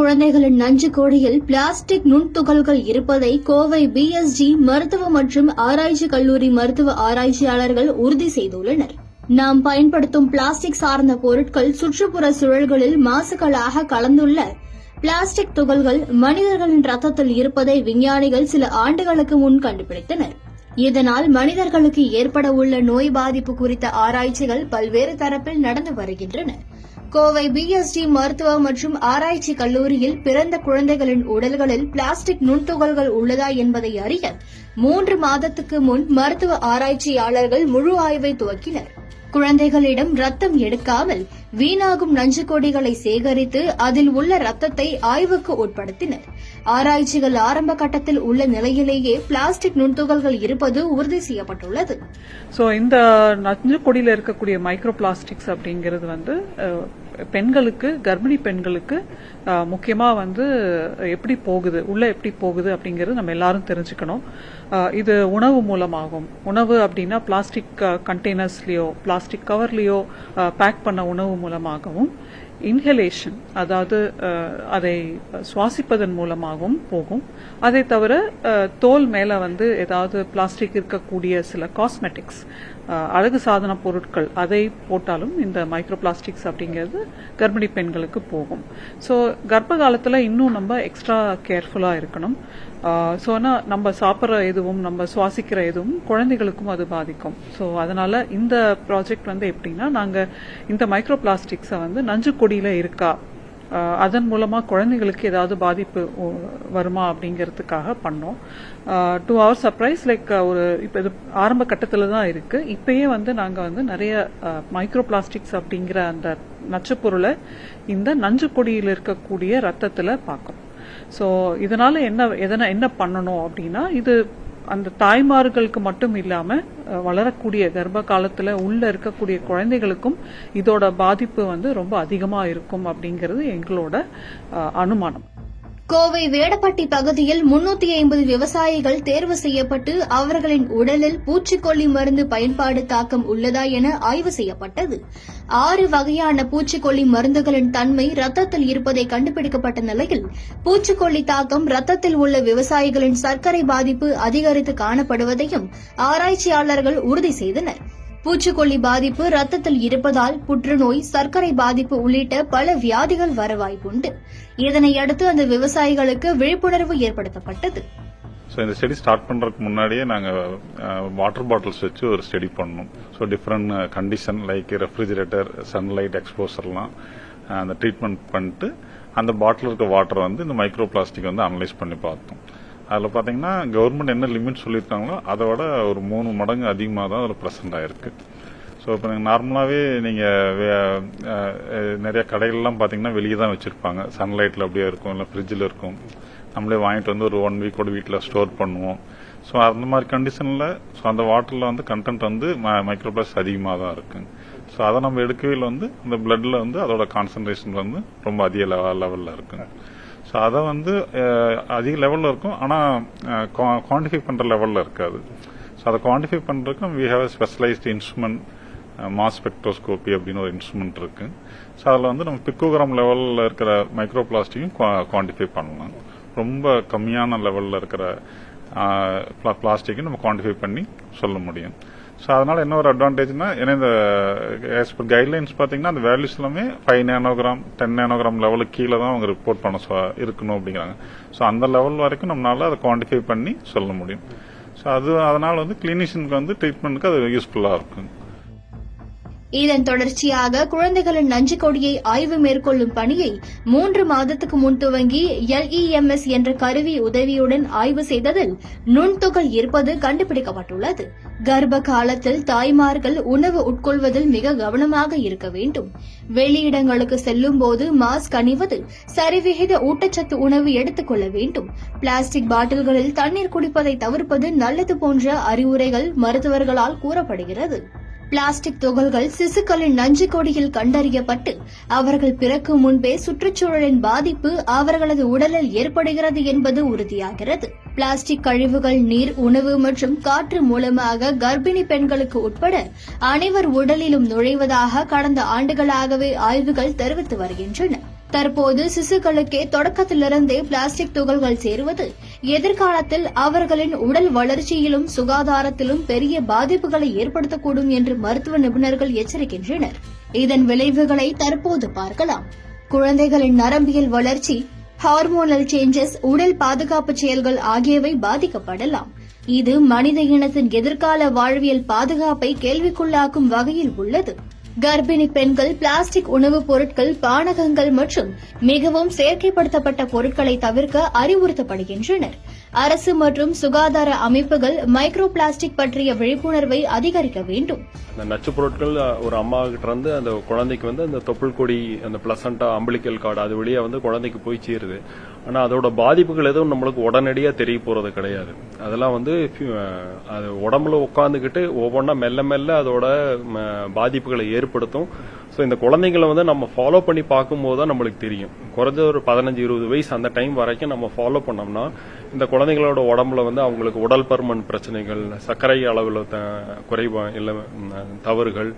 குழந்தைகளின் நஞ்சு கோடியில் பிளாஸ்டிக் நுண்துகள்கள் இருப்பதை கோவை பிஎஸ்ஜி மருத்துவ மற்றும் ஆராய்ச்சி கல்லூரி மருத்துவ ஆராய்ச்சியாளர்கள் உறுதி செய்துள்ளனர். நாம் பயன்படுத்தும் பிளாஸ்டிக் சார்ந்த பொருட்கள் சுற்றுப்புற சூழல்களில் மாசுகளாக கலந்துள்ள பிளாஸ்டிக் துகள்கள் மனிதர்களின் ரத்தத்தில் இருப்பதை விஞ்ஞானிகள் சில ஆண்டுகளுக்கு முன் கண்டுபிடித்தனர். இதனால் மனிதர்களுக்கு ஏற்பட உள்ள நோய் பாதிப்பு குறித்த ஆராய்ச்சிகள் பல்வேறு தரப்பில் நடந்து வருகின்றன. கோவை பிஎஸ்டி மருத்துவ மற்றும் ஆராய்ச்சி கல்லூரியில் பிறந்த குழந்தைகளின் உடல்களில் பிளாஸ்டிக் நுண்துகள்கள் உள்ளதா என்பதை அறிய 3 மாதத்துக்கு முன் மருத்துவ ஆராய்ச்சியாளர்கள் முழு ஆய்வை துவக்கினர். குழந்தைகளிடம் ரத்தம் எடுக்காமல் வீணாகும் நஞ்சு கொடிகளை சேகரித்து அதில் உள்ள ரத்தத்தை ஆய்வுக்கு உட்படுத்தினர். ஆராய்ச்சிகள் ஆரம்ப கட்டத்தில் உள்ள நிலையிலேயே பிளாஸ்டிக் நுண்துகள்கள் இருப்பது உறுதி செய்யப்பட்டுள்ளது. இந்த நஞ்சு கொடியில இருக்கக்கூடிய மைக்ரோ பிளாஸ்டிக்ஸ் அப்படிங்கிறது பெண்களுக்கு, கர்ப்பிணி பெண்களுக்கு முக்கியமா எப்படி போகுது, உள்ள எப்படி போகுது அப்படிங்கிறது நம்ம எல்லாரும் தெரிஞ்சுக்கணும். இது உணவு மூலமாகும். உணவு அப்படின்னா பிளாஸ்டிக் கண்டெய்னர்ஸ்லயோ பிளாஸ்டிக் கவர்லயோ பேக் பண்ண உணவு மூலமாகவும், இன்ஹலேஷன் அதாவது அதை சுவாசிப்பதன் மூலமாகவும் போகும். அதை தவிர தோல் மேல ஏதாவது பிளாஸ்டிக் இருக்கக்கூடிய சில காஸ்மெட்டிக்ஸ், அழகு சாதன பொருட்கள் அதை போட்டாலும் இந்த மைக்ரோ பிளாஸ்டிக்ஸ் அப்படிங்கிறது கர்ப்பிணி பெண்களுக்கு போகும். கர்ப்ப காலத்துல இன்னும் நம்ம எக்ஸ்ட்ரா கேர்ஃபுல்லா இருக்கணும். நம்ம சாப்பிட்ற எதுவும், நம்ம சுவாசிக்கிற எதுவும் குழந்தைகளுக்கும் அது பாதிக்கும். அதனால இந்த ப்ராஜெக்ட் எப்படின்னா, நாங்க இந்த மைக்ரோ பிளாஸ்டிக்ஸை நஞ்சு கொடியில இருக்கா, அதன் மூலமா குழந்தைகளுக்கு ஏதாவது பாதிப்பு வருமா அப்படிங்கறதுக்காக பண்ணோம். டு அவர் சர்ப்ரைஸ், இப்ப இது ஆரம்ப கட்டத்துல தான் இருக்கு. இப்பயே நாங்க நிறைய மைக்ரோ பிளாஸ்டிக்ஸ் அப்படிங்கிற அந்த நச்சு பொருளை இந்த நஞ்சு கொடியில் இருக்கக்கூடிய ரத்தத்துல பார்க்கணும். இதனால என்ன பண்ணணும் அப்படின்னா, இது அந்த தாய்மார்களுக்கு மட்டும் இல்லாம வளரக்கூடிய கர்ப்ப காலத்துல உள்ள இருக்கக்கூடிய குழந்தைகளுக்கும் இதோட பாதிப்பு ரொம்ப அதிகமா இருக்கும் அப்படிங்கிறது எங்களோட அனுமானம். கோவை வேடப்பட்டி பகுதியில் 350 விவசாயிகள் தேர்வு செய்யப்பட்டு அவர்களின் உடலில் பூச்சிக்கொல்லி மருந்து பயன்பாடு தாக்கம் உள்ளதா என ஆய்வு செய்யப்பட்டது. 6 வகையான பூச்சிக்கொல்லி மருந்துகளின் தன்மை ரத்தத்தில் இருப்பதை கண்டுபிடிக்கப்பட்ட நிலையில் பூச்சிக்கொல்லி தாக்கம் ரத்தத்தில் உள்ள விவசாயிகளின் சர்க்கரை பாதிப்பு அதிகரித்து காணப்படுவதையும் ஆராய்ச்சியாளர்கள் உறுதி செய்தனர். பூச்சிக்கொல்லி பாதிப்பு ரத்தத்தில் இருப்பதால் புற்றுநோய், சர்க்கரை பாதிப்பு உள்ளிட்ட பல வியாதிகள் வர வாய்ப்புண்டு. இதனையடுத்து அந்த விவசாயிகளுக்கு விழிப்புணர்வு ஏற்படுத்தப்பட்டது. இந்த ஸ்டடி ஸ்டார்ட் பண்றதுக்கு முன்னாடியே நாங்க வாட்டர் பாட்டில்ஸ் வச்சு ஒரு ஸ்டடி பண்ணோம். Different condition like refrigerator, sunlight எக்ஸ்போசர்லாம் அந்த ட்ரீட்மெண்ட் பண்ணிட்டு அந்த பாட்டில் இருக்க வாட்டர் இந்த மைக்ரோ பிளாஸ்டிக் அனலைஸ் பண்ணி பார்த்தோம். அதில் பார்த்தீங்கன்னா கவர்மெண்ட் என்ன லிமிட் சொல்லியிருக்காங்களோ அதோட ஒரு 3 மடங்கு அதிகமாக தான் அதில் ப்ரெசென்ட் ஆயிருக்கு. இப்போ நீங்கள் நார்மலாகவே நீங்கள் நிறைய கடைகள்லாம் பார்த்தீங்கன்னா வெளியே தான் வச்சுருப்பாங்க. சன்லைட்டில் அப்படியே இருக்கும், இல்லை ஃப்ரிட்ஜில் இருக்கும். நம்மளே வாங்கிட்டு ஒரு 1 வீக்கோட வீட்டில் ஸ்டோர் பண்ணுவோம். அந்த மாதிரி கண்டிஷனில் அந்த வாட்டரில் கண்டென்ட் மைக்ரோ பிளாஸ்டிக் அதிகமாக தான் இருக்குங்க. அதை நம்ம எடுக்கவே அந்த பிளட்ல அதோட கான்சன்ட்ரேஷன் ரொம்ப அதிக லெவலில் இருக்குங்க. அதை அதிக லெவலில் இருக்கும், ஆனால் குவான்டிஃபை பண்ணுற லெவலில் இருக்காது. அதை குவான்டிஃபை பண்ணுறதுக்கு we have specialised instrument, mass spectroscopy அப்படின்னு ஒரு இன்ஸ்ட்ருமெண்ட் இருக்கு. அதில் நம்ம பிக்கோகிராம் லெவலில் இருக்கிற மைக்ரோ பிளாஸ்டிக்கும் குவான்டிஃபை பண்ணலாம். ரொம்ப கம்மியான லெவலில் இருக்கிற பிளாஸ்டிக்கும் நம்ம குவான்டிஃபை பண்ணி சொல்ல முடியும். அதனால என்ன ஒரு அட்வான்டேஜ்னா, ஏன்னா இந்த கைட்லைன்ஸ் பாத்தீங்கன்னா அந்த வேல்யூஸ் எல்லாமே 5 நானோகிராம் 10 நானோகிராம் லெவலுக்கு கீழே தான் அவங்க ரிப்போர்ட் பண்ண இருக்கணும் அப்படிங்கிறாங்க. அந்த லெவல் வரைக்கும் நம்மளால அதை குவான்டிஃபை பண்ணி சொல்ல முடியும். அதனால கிளினிஷியனுக்கு ட்ரீட்மெண்ட்டுக்கு அது யூஸ்ஃபுல்லா இருக்கும். இதன் தொடர்ச்சியாக குழந்தைகளின் நஞ்சு கொடியை ஆய்வு மேற்கொள்ளும் பணியை 3 மாதத்துக்கு முன் துவங்கி LEMS என்ற கருவி உதவியுடன் ஆய்வு செய்ததில் நுண்துகள் இருப்பது கண்டுபிடிக்கப்பட்டுள்ளது. கர்ப்ப காலத்தில் தாய்மார்கள் உணவு உட்கொள்வதில் மிக கவனமாக இருக்க வேண்டும். வெளியிடங்களுக்கு செல்லும் போது மாஸ்க் அணிவது, சரிவிகித ஊட்டச்சத்து உணவு எடுத்துக் கொள்ள வேண்டும், பிளாஸ்டிக் பாட்டில்களில் தண்ணீர் குடிப்பதை தவிர்ப்பது நல்லது போன்ற அறிவுரைகள் மருத்துவர்களால் கூறப்படுகிறது. பிளாஸ்டிக் துகள்கள் சிசுக்களின் நஞ்சு கொடியில் கண்டறியப்பட்டு அவர்கள் பிறக்கும் முன்பே சுற்றுச்சூழலின் பாதிப்பு அவர்களது உடலில் ஏற்படுகிறது என்பது உறுதியாகிறது. பிளாஸ்டிக் கழிவுகள் நீர், உணவு மற்றும் காற்று மூலமாக கர்ப்பிணி பெண்களுக்கு உட்பட அனைவர் உடலிலும் நுழைவதாக கடந்த ஆண்டுகளாகவே ஆய்வுகள் தெரிவித்து வருகின்றன. தற்போது சிசுக்களுக்கே தொடக்கத்திலிருந்தே பிளாஸ்டிக் துகள்கள் சேருவது எதிர்காலத்தில் அவர்களின் உடல் வளர்ச்சியிலும் சுகாதாரத்திலும் பெரிய பாதிப்புகளை ஏற்படுத்தக்கூடும் என்று மருத்துவ நிபுணர்கள் எச்சரிக்கின்றனர். இதன் விளைவுகளை தற்போது பார்க்கலாம். குழந்தைகளின் நரம்பியல் வளர்ச்சி, ஹார்மோனல் சேஞ்சஸ், உடல் பாதுகாப்பு செயல்கள் ஆகியவை பாதிக்கப்படலாம். இது மனித இனத்தின் எதிர்கால வாழ்வியல் பாதுகாப்பை கேள்விக்குள்ளாக்கும் வகையில் உள்ளது. கர்ப்பிணி பெண்கள் பிளாஸ்டிக் உணவுப் பொருட்கள், பானகங்கள் மற்றும் மிகவும் செயற்கைப்படுத்தப்பட்ட பொருட்களை தவிர்க்க அறிவுறுத்தப்படுகின்றனர். அரசு மற்றும் சுகாதார அமைப்புகள் மைக்ரோ பிளாஸ்டிக் பற்றிய விழிப்புணர்வை அதிகரிக்க வேண்டும். அந்த நச்சு பொருட்கள் ஒரு அம்மா கிட்ட இருந்து அந்த குழந்தைக்கு வந்து அந்த தொப்புள் கொடி, அந்த பிளசண்டா, அம்பிளிக்கல் கார்டு அது வழியா வந்து குழந்தைக்கு போய் சேருது. ஆனா அதோட பாதிப்புகள் எதுவும் நம்மளுக்கு உடனடியா தெரிய போறது கிடையாது. அதெல்லாம் வந்து அது உடம்புல உட்காந்துக்கிட்டு ஒவ்வொன்றா மெல்ல மெல்ல அதோட பாதிப்புகளை ஏற்படுத்தும். ஸோ இந்த குழந்தைங்களை வந்து நம்ம ஃபாலோ பண்ணி பார்க்கும்போது தான் நம்மளுக்கு தெரியும். குறைஞ்ச ஒரு 15-20 வயசு அந்த டைம் வரைக்கும் நம்ம ஃபாலோ பண்ணோம்னா இந்த குழந்தைங்களோட உடம்புல வந்து அவங்களுக்கு உடல் பருமன் பிரச்சனைகள், சர்க்கரை அளவில் குறைவா இல்லை தவறுகள்,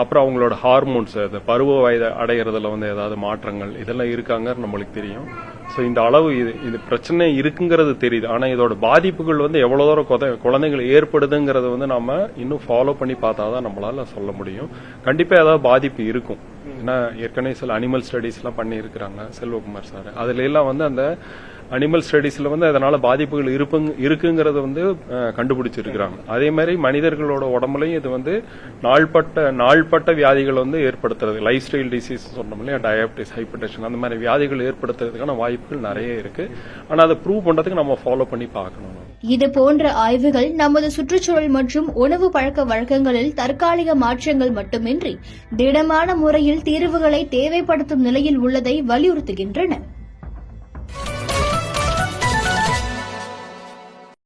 அப்புறம் அவங்களோட ஹார்மோன்ஸ், பருவ வயது அடைகிறதுல வந்து ஏதாவது மாற்றங்கள் இதெல்லாம் இருக்காங்க நம்மளுக்கு தெரியும். ஸோ இந்த அளவு இது பிரச்சனை இருக்குங்கிறது தெரியுது. ஆனா இதோட பாதிப்புகள் வந்து எவ்வளவு தூரம் குழந்தைகள் ஏற்படுதுங்கிறது வந்து நம்ம இன்னும் ஃபாலோ பண்ணி பார்த்தாதான் நம்மளால சொல்ல முடியும். கண்டிப்பா ஏதாவது பாதிப்பு இருக்கும். ஏன்னா ஏற்கனவே சில அனிமல் ஸ்டடிஸ் எல்லாம் பண்ணி இருக்கிறாங்க செல்வகுமார் சார். அதுல எல்லாம் வந்து அந்த அனிமல் ஸ்டடிஸ்ல வந்து அதனால பாதிப்புகள் இருக்குங்கிறது வந்து கண்டுபிடிச்சிருக்கிறாங்க. அதே மாதிரி மனிதர்களோட உடம்புலையும் இது வந்து நாள்பட்ட வியாதிகள் வந்து ஏற்படுத்துறது, லைஃப் ஸ்டைல் டிசீஸ் சொன்னோம் இல்லையா, டயபிட்டிஸ், ஹைப்பர்டென்ஷன், அந்த மாதிரி வியாதிகள் ஏற்படுத்துறதுக்கான வாய்ப்புகள் நிறைய இருக்கு. ஆனா அதை ப்ரூவ் பண்றதுக்கு நம்ம ஃபாலோ பண்ணி பார்க்கணும். இது போன்ற ஆய்வுகள் நமது சுற்றுச்சூழல் மற்றும் உணவு பழக்க வழக்கங்களில் தற்காலிக மாற்றங்கள் மட்டுமின்றி திடமான முறையில் தீர்வுகளை தேவைப்படுத்தும் நிலையில் உள்ளதை வலியுறுத்துகின்றன.